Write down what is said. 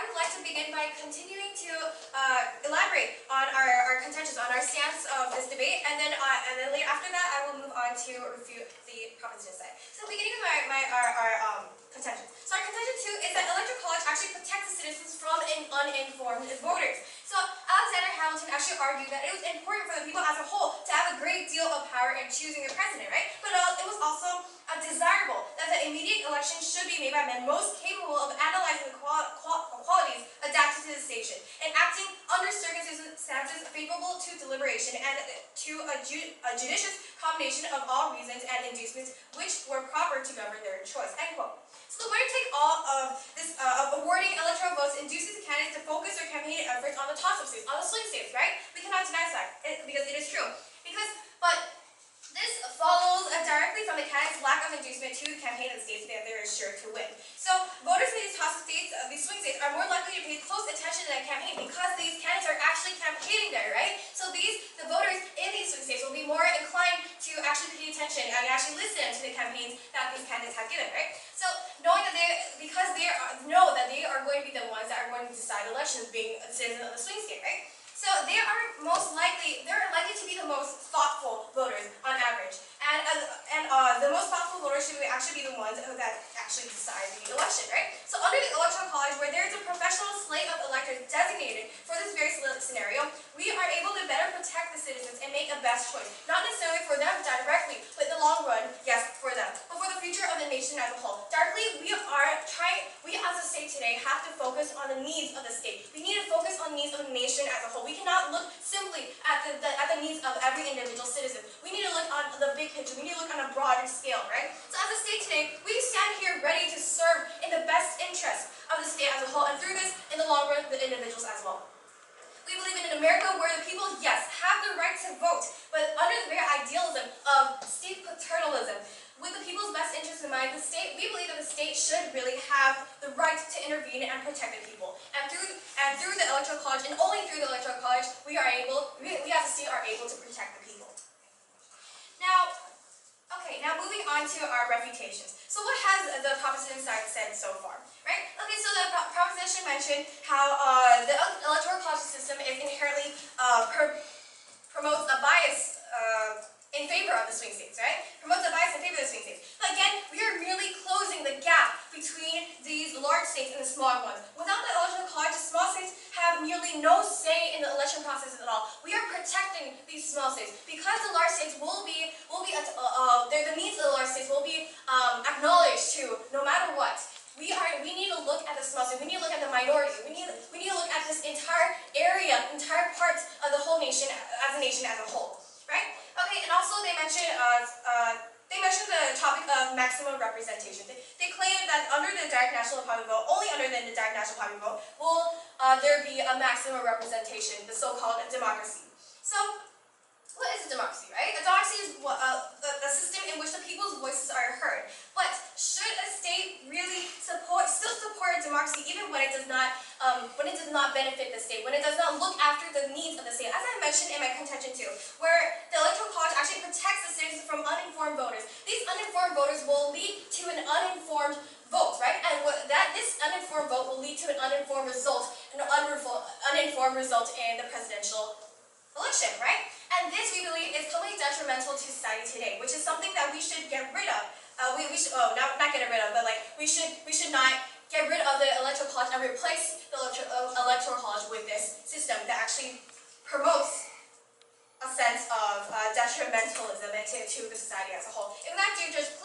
I would like to begin by continuing to elaborate on our contentions, on our stance of this debate, and then later after that, I will move on to refute the proposition side. So beginning with our contentions. So our contention 2 is that electoral college actually protects the citizens from uninformed voters. So Alexander Hamilton actually argued that it was important for the people as a whole to have a great deal of power in choosing a president, right? But it was also desirable that the immediate election should be made by men most capable of analyzing the qualities adapted to the station and acting under circumstances favorable to deliberation and to a judicious combination of all reasons and inducements which were proper to govern their choice. End quote. So the winner-take-all of this awarding electoral votes induces the candidates to focus their campaign efforts on the toss-up states, on the swing states, right? We cannot deny that because it is true. But this follows directly from the candidates' lack of inducement to campaign in the states that they are sure to win. So voters in these toss-up states, these swing states, are more likely to pay close attention to that campaign because these candidates are actually campaigning there, right? So the voters in these swing states will be more inclined to actually pay attention and actually listen to the campaigns that these candidates have given, right? So knowing that because they know that they are going to be the ones that are going to decide elections, being a citizen of the swing state, right? So they're likely to be the most thoughtful voters on average, and the most thoughtful voters should actually be the ones that actually decide the election, right? So under the electoral college, where there is a professional slate of electors designated for this very scenario, we are able to better protect the citizens and make a best choice, not necessarily for them directly, but in the long run, yes, for them, but for the future of the nation as a whole. Directly, we as a state today have to focus on the needs of the state. We need to focus on the needs of the nation as a whole. We cannot look simply at the needs of every individual citizen. We need to look on the big picture. We need to look on a broader scale, right? So as a state today, we stand here ready to serve in the best interest of the state as a whole, and through this, in the long run, the individuals as well. We believe in an America where the people, yes, have the right to vote, but under the very idealism of state paternalism, with the people's best interests in mind, we believe that the state should really have the right to intervene and protect the people. And through the electoral college, and only through the electoral college, we as a state are able to protect the people. Now moving on to our refutations. So what has the proposition side said so far, right? Okay, so the proposition mentioned how the electoral college system is inherently promotes a bias in favor of the swing states, right? Promotes a bias in favor of the swing states. But again, we are merely closing the gap between these large states and the smaller ones. Without the electoral college, the small states have nearly no say in the election process at all. We are protecting these small states because the large states the needs of the large states will be acknowledged too, no matter what. We need to look at the small states. We need to look at the minority. We need to look at this entire area, entire parts of the whole nation as a whole, right? Okay, and also they mentioned the topic of maximum representation. They claim that under the direct national popular vote, only under the direct national popular vote, will there be a maximum representation, the so-called democracy. So, what is a democracy, right? A democracy is a system in which the people's voices are heard. But should a state really still support democracy even when it does not benefit the state, when it does not look after the needs of the state? As I mentioned in my contention too, where the electoral college actually protects the citizens from uninformed voters. These uninformed voters will lead to an uninformed vote, right? And this uninformed vote will lead to an uninformed result, in the presidential election, right? And this, we believe, is totally detrimental to society today, which is something that we should get rid of. Not get rid of, but we should not get rid of the electoral college and replace the electoral college with this system that actually promotes a sense of detrimentalism to the society as a whole. If that, just